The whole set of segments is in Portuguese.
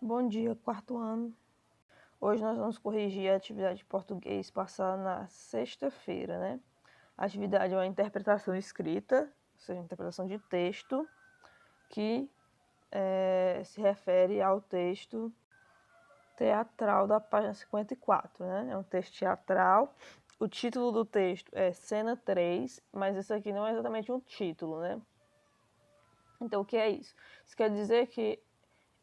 Bom dia, quarto ano. Hoje nós vamos corrigir a atividade de português passada na sexta-feira, né? A atividade é uma interpretação escrita, ou seja, interpretação de texto, que se refere ao texto teatral da página 54, né? É um texto teatral. O título do texto é Cena 3, mas isso aqui não é exatamente um título, né? Então, o que é isso? Isso quer dizer que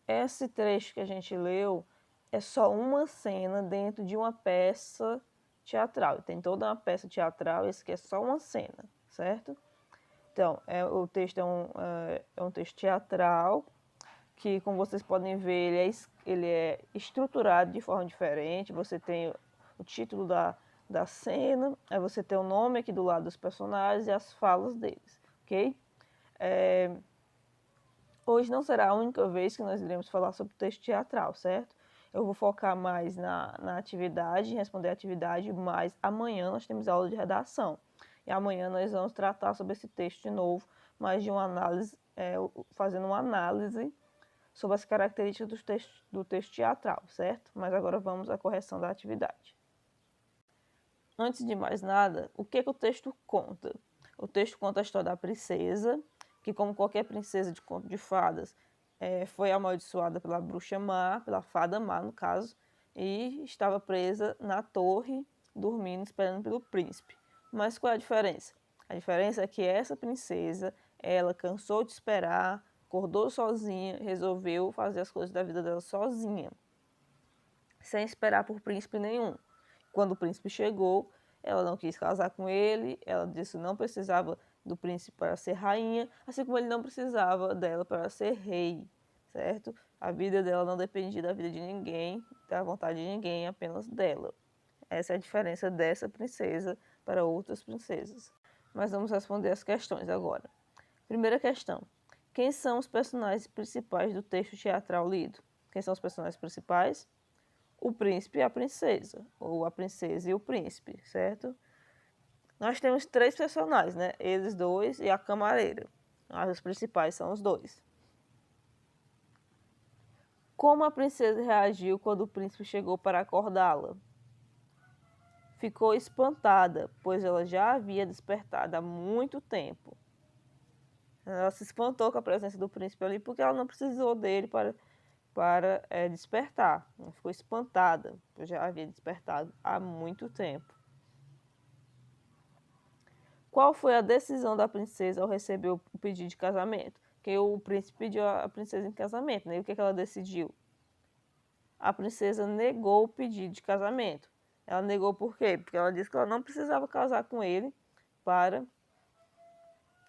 esse trecho que a gente leu é só uma cena dentro de uma peça teatral. Tem toda uma peça teatral, esse aqui é só uma cena, certo? Então, o texto é um texto teatral que, como vocês podem ver, ele é estruturado de forma diferente. Você tem o título da cena, aí você tem o nome aqui do lado dos personagens e as falas deles, ok? Hoje não será a única vez que nós iremos falar sobre texto teatral, certo? Eu vou focar mais na atividade, responder a atividade, mas amanhã nós temos aula de redação. E amanhã nós vamos tratar sobre esse texto de novo, mas de uma análise, fazendo uma análise sobre as características do texto teatral, certo? Mas agora vamos à correção da atividade. Antes de mais nada, o que o texto conta? O texto conta a história da princesa, que, como qualquer princesa de conto de fadas, foi amaldiçoada pela bruxa má, pela fada má, no caso, e estava presa na torre, dormindo, esperando pelo príncipe. Mas qual é a diferença? A diferença é que essa princesa, ela cansou de esperar, acordou sozinha, resolveu fazer as coisas da vida dela sozinha, sem esperar por príncipe nenhum. Quando o príncipe chegou, ela não quis casar com ele, ela disse que não precisava do príncipe para ser rainha, assim como ele não precisava dela para ser rei, certo? A vida dela não dependia da vida de ninguém, da vontade de ninguém, apenas dela. Essa é a diferença dessa princesa para outras princesas. Mas vamos responder as questões agora. Primeira questão: quem são os personagens principais do texto teatral lido? Quem são os personagens principais? O príncipe e a princesa, ou a princesa e o príncipe, certo? Nós temos três personagens, né? Eles dois e a camareira. Mas os principais são os dois. Como a princesa reagiu quando o príncipe chegou para acordá-la? Ficou espantada, pois ela já havia despertado há muito tempo. Ela se espantou com a presença do príncipe ali porque ela não precisou dele para despertar. Ela ficou espantada, pois já havia despertado há muito tempo. Qual foi a decisão da princesa ao receber o pedido de casamento? Porque o príncipe pediu a princesa em casamento, né? E o que ela decidiu? A princesa negou o pedido de casamento. Ela negou por quê? Porque ela disse que ela não precisava casar com ele para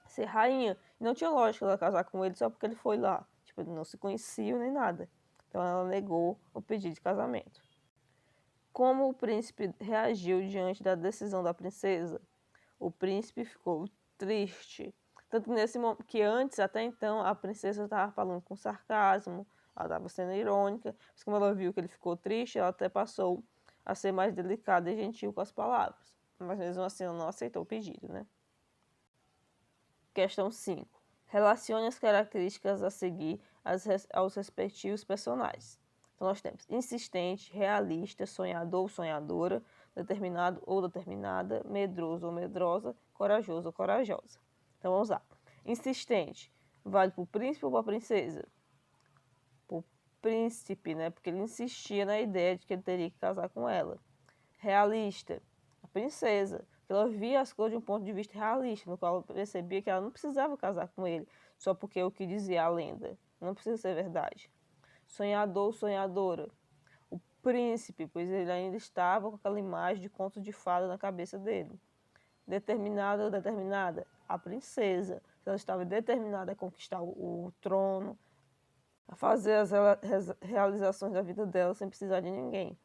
ser rainha. E não tinha lógica ela casar com ele só porque ele foi lá. Tipo, eles não se conheciam nem nada. Então ela negou o pedido de casamento. Como o príncipe reagiu diante da decisão da princesa? O príncipe ficou triste. Tanto que antes, até então, a princesa estava falando com sarcasmo, ela estava sendo irônica, mas como ela viu que ele ficou triste, ela até passou a ser mais delicada e gentil com as palavras. Mas mesmo assim ela não aceitou o pedido, né? Questão 5. Relacione as características a seguir aos respectivos personagens. Então nós temos insistente, realista, sonhador ou sonhadora, determinado ou determinada, medroso ou medrosa, corajoso ou corajosa. Então vamos lá. Insistente, vale para o príncipe ou para a princesa? Para o príncipe, né? Porque ele insistia na ideia de que ele teria que casar com ela. Realista, a princesa. Ela via as coisas de um ponto de vista realista, no qual ela percebia que ela não precisava casar com ele, só porque é o que dizia a lenda. Não precisa ser verdade. Sonhador, sonhadora. O príncipe, pois ele ainda estava com aquela imagem de conto de fada na cabeça dele. Determinada ou determinada, a princesa. Ela estava determinada a conquistar o trono, a fazer as realizações da vida dela sem precisar de ninguém.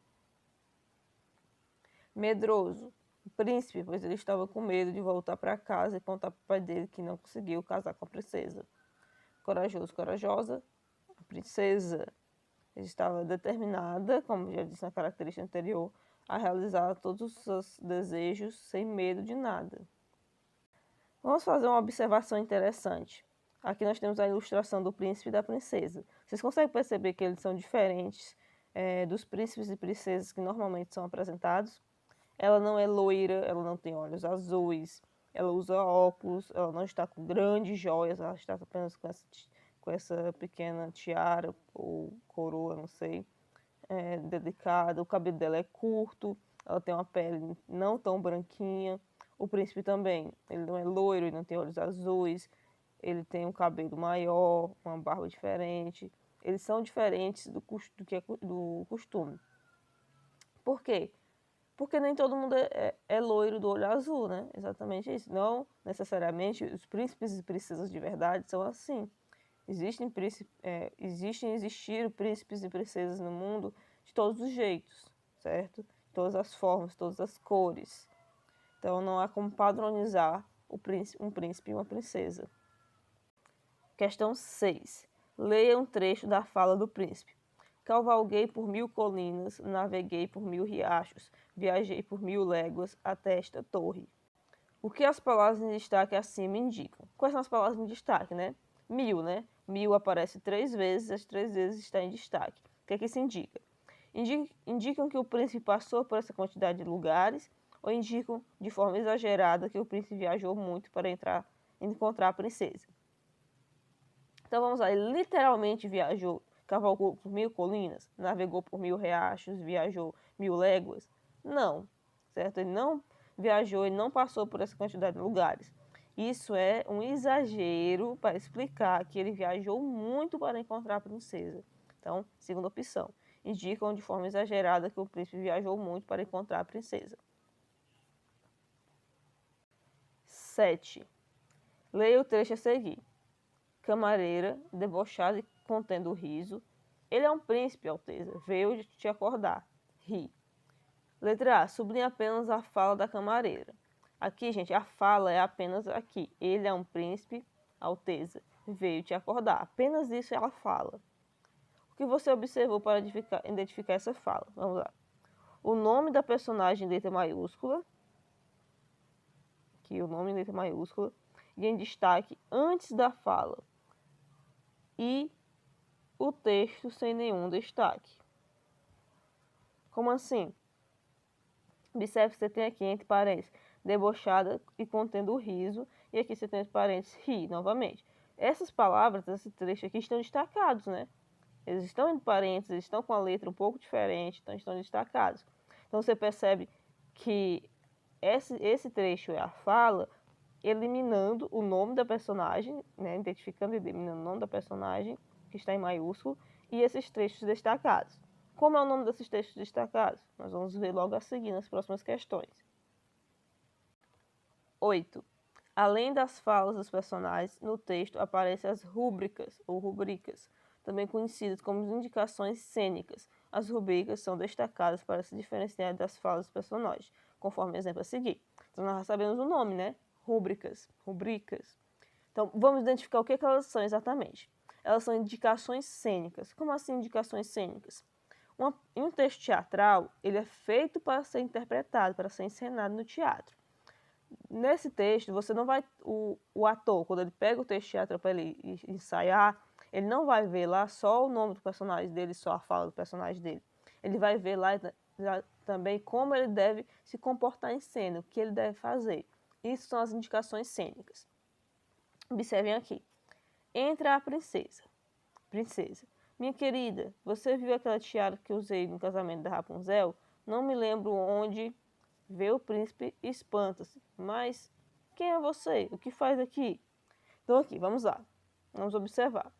Medroso, o príncipe, pois ele estava com medo de voltar para casa e contar para o pai dele que não conseguiu casar com a princesa. Corajoso, corajosa, a princesa. Ele estava determinada, como já disse na característica anterior, a realizar todos os seus desejos sem medo de nada. Vamos fazer uma observação interessante. Aqui nós temos a ilustração do príncipe e da princesa. Vocês conseguem perceber que eles são diferentes dos príncipes e princesas que normalmente são apresentados? Ela não é loira, ela não tem olhos azuis, ela usa óculos, ela não está com grandes joias, ela está apenas com essa pequena tiara ou coroa, não sei, delicada. O cabelo dela é curto, ela tem uma pele não tão branquinha. O príncipe também, ele não é loiro, ele não tem olhos azuis, ele tem um cabelo maior, uma barba diferente. Eles são diferentes do que é do costume. Por quê? Porque nem todo mundo é loiro do olho azul, né? Exatamente isso. Não necessariamente os príncipes e princesas de verdade são assim. Existiram príncipes e princesas no mundo de todos os jeitos, certo? De todas as formas, todas as cores. Então não há como padronizar um príncipe e uma princesa. Questão 6. Leia um trecho da fala do príncipe. Cavalguei por 1000 colinas, naveguei por 1000 riachos, viajei por 1000 léguas até esta torre. O que as palavras em destaque acima indicam? Quais são as palavras em destaque, né? 1000, né? 1000 aparece 3 vezes, as 3 vezes está em destaque. O que é que isso indica? Indicam que o príncipe passou por essa quantidade de lugares ou indicam de forma exagerada que o príncipe viajou muito para encontrar a princesa? Então vamos lá, ele literalmente viajou, cavalgou por 1000 colinas, navegou por 1000 riachos, viajou 1000 léguas? Não, certo? Ele não viajou, ele não passou por essa quantidade de lugares. Isso é um exagero para explicar que ele viajou muito para encontrar a princesa. Então, segunda opção, indicam de forma exagerada que o príncipe viajou muito para encontrar a princesa. 7. Leia o trecho a seguir. Camareira, debochada e contendo riso. Ele é um príncipe, Alteza. Veio te acordar. Ri. Letra A. Sublinha apenas a fala da camareira. Aqui, gente, a fala é apenas aqui. Ele é um príncipe, Alteza. Veio te acordar. Apenas isso é a fala. O que você observou para identificar essa fala? Vamos lá. O nome da personagem em letra maiúscula. Aqui, o nome em letra maiúscula. E em destaque antes da fala. E o texto sem nenhum destaque. Como assim? Observe que você tem aqui entre parênteses debochada e contendo riso, e aqui você tem entre parênteses ri, novamente. Essas palavras, esse trecho aqui estão destacados, né? Eles estão entre parênteses, eles estão com a letra um pouco diferente, então estão destacados. Então você percebe que esse trecho é a fala, eliminando o nome da personagem, né? Identificando e eliminando o nome da personagem, que está em maiúsculo, e esses trechos destacados. Como é o nome desses textos destacados? Nós vamos ver logo a seguir nas próximas questões. 8. Além das falas dos personagens, no texto aparecem as rúbricas ou rubricas, também conhecidas como indicações cênicas. As rubricas são destacadas para se diferenciar das falas dos personagens, conforme o exemplo a seguir. Então nós já sabemos o nome, né? Rubricas. Então vamos identificar o que elas são exatamente. Elas são indicações cênicas. Como assim indicações cênicas? Em um texto teatral, ele é feito para ser interpretado, para ser encenado no teatro. Nesse texto, você não vai. O ator, quando ele pega o texto teatral para ele ensaiar, ele não vai ver lá só o nome do personagem dele, só a fala do personagem dele. Ele vai ver lá também como ele deve se comportar em cena, o que ele deve fazer. Isso são as indicações cênicas. Observem aqui. Entra a princesa. Princesa. Minha querida, você viu aquela tiara que usei no casamento da Rapunzel? Não me lembro onde. Vê o príncipe e espanta-se. Mas quem é você? O que faz aqui? Então aqui, vamos lá. Vamos observar.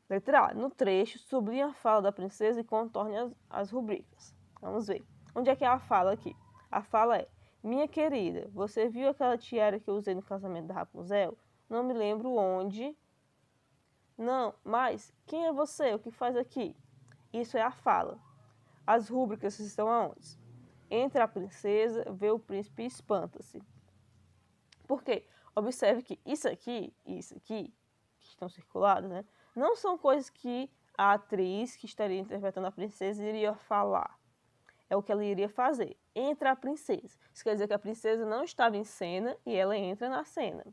Letra A. No trecho, sublinhe a fala da princesa e contorne as rubricas. Vamos ver. Onde é que é a fala aqui? A fala é: minha querida, você viu aquela tiara que eu usei no casamento da Rapunzel? Não me lembro onde. Não, mas quem é você? O que faz aqui? Isso é a fala. As rúbricas estão aonde? Entra a princesa, vê o príncipe e espanta-se. Por quê? Observe que isso aqui, que estão circulados, né? Não são coisas que a atriz que estaria interpretando a princesa iria falar. É o que ela iria fazer. Entra a princesa. Isso quer dizer que a princesa não estava em cena e ela entra na cena.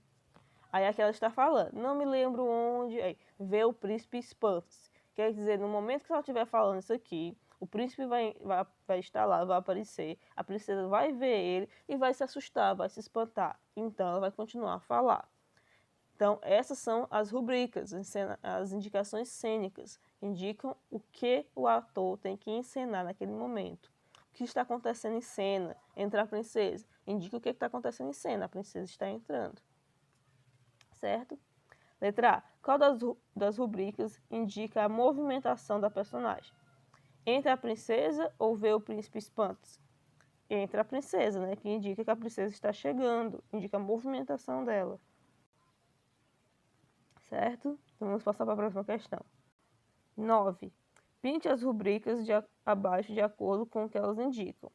Aí aqui ela está falando, não me lembro onde, aí, vê o príncipe espanta-se. Quer dizer, no momento que ela estiver falando isso aqui, o príncipe vai estar lá, vai aparecer, a princesa vai ver ele e vai se assustar, vai se espantar. Então ela vai continuar a falar. Então, essas são as rubricas, as indicações cênicas, indicam o que o ator tem que encenar naquele momento. O que está acontecendo em cena, entra a princesa, indica o que está acontecendo em cena, a princesa está entrando. Certo? Letra A. Qual das rubricas indica a movimentação da personagem? Entra a princesa ou vê o príncipe espanta-se? Entra a princesa, né? Que indica que a princesa está chegando, indica a movimentação dela. Certo? Então vamos passar para a próxima questão. 9. Pinte as rubricas abaixo de acordo com o que elas indicam.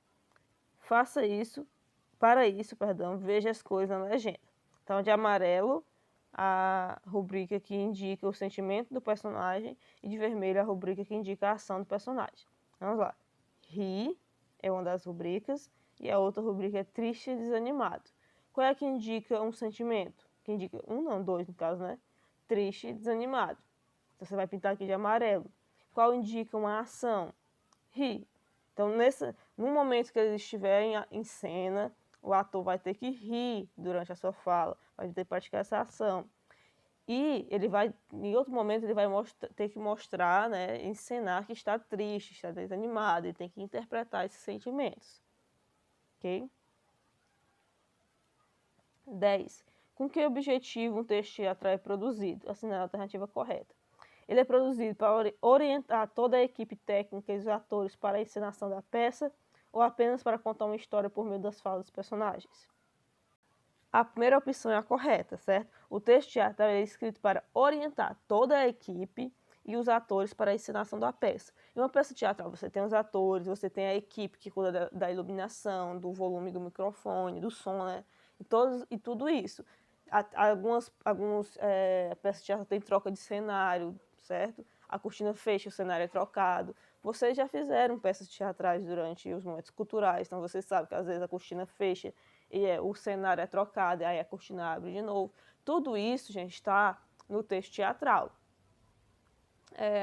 Para isso, veja as cores na legenda. Então, de amarelo, a rubrica que indica o sentimento do personagem e de vermelho a rubrica que indica a ação do personagem. Vamos lá. Ri é uma das rubricas e a outra rubrica é triste e desanimado. Qual é a que indica um sentimento? Que indica dois no caso, né? Triste e desanimado. Então você vai pintar aqui de amarelo. Qual indica uma ação? Ri. Então, no momento que eles estiverem em cena, o ator vai ter que rir durante a sua fala, vai ter que praticar essa ação. E ele vai, em outro momento, ele vai ter que mostrar, né, encenar que está triste, está desanimado, ele tem que interpretar esses sentimentos. Ok? 10. Com que objetivo um texto teatral é produzido? Assinale a alternativa correta. Ele é produzido para orientar toda a equipe técnica e os atores para a encenação da peça ou apenas para contar uma história por meio das falas dos personagens? A primeira opção é a correta, certo? O texto teatral é escrito para orientar toda a equipe e os atores para a encenação da peça. Em uma peça teatral, você tem os atores, você tem a equipe que cuida da iluminação, do volume do microfone, do som, né? E tudo isso. Algumas peças de teatro têm troca de cenário, certo? A cortina fecha, o cenário é trocado. Vocês já fizeram peças teatrais durante os momentos culturais, então vocês sabem que às vezes a cortina fecha e o cenário é trocado, e aí a cortina abre de novo. Tudo isso, gente, está no texto teatral.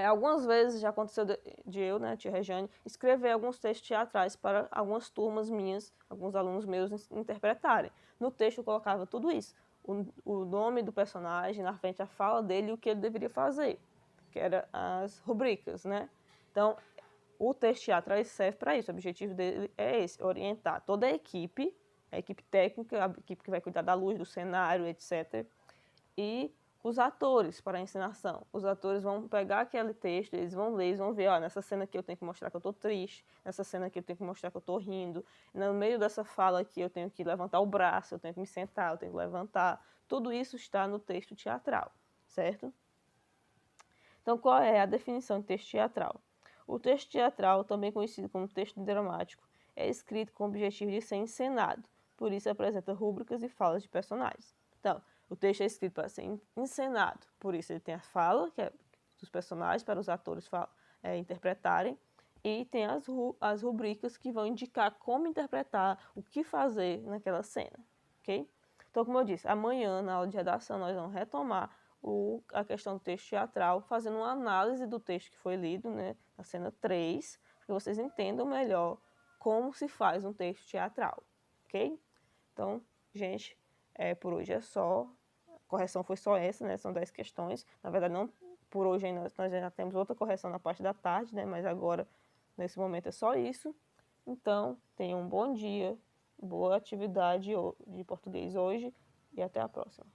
Algumas vezes já aconteceu de eu, né, tia Regiane, escrever alguns textos teatrais para algumas turmas minhas, alguns alunos meus interpretarem. No texto eu colocava tudo isso, o nome do personagem, na frente a fala dele e o que ele deveria fazer, que eram as rubricas, né? Então, o texto teatral serve para isso, o objetivo dele é esse, orientar toda a equipe técnica, a equipe que vai cuidar da luz, do cenário, etc., e os atores para a encenação. Os atores vão pegar aquele texto, eles vão ler, eles vão ver, nessa cena aqui eu tenho que mostrar que eu estou triste, nessa cena aqui eu tenho que mostrar que eu estou rindo, no meio dessa fala aqui eu tenho que levantar o braço, eu tenho que me sentar, eu tenho que levantar. Tudo isso está no texto teatral, certo? Então, qual é a definição de texto teatral? O texto teatral, também conhecido como texto dramático, é escrito com o objetivo de ser encenado, por isso apresenta rúbricas e falas de personagens. Então, o texto é escrito para ser encenado, por isso ele tem a fala, que é dos personagens, para os atores interpretarem, e tem as rubricas que vão indicar como interpretar, o que fazer naquela cena, ok? Então, como eu disse, amanhã, na aula de redação, nós vamos retomar a questão do texto teatral, fazendo uma análise do texto que foi lido, né, na cena 3, para que vocês entendam melhor como se faz um texto teatral, ok? Então, gente, por hoje é só. A correção foi só essa, né? São 10 questões. Na verdade, não por hoje ainda, nós já temos outra correção na parte da tarde, né? Mas agora, nesse momento, é só isso. Então, tenham um bom dia, boa atividade de português hoje e até a próxima.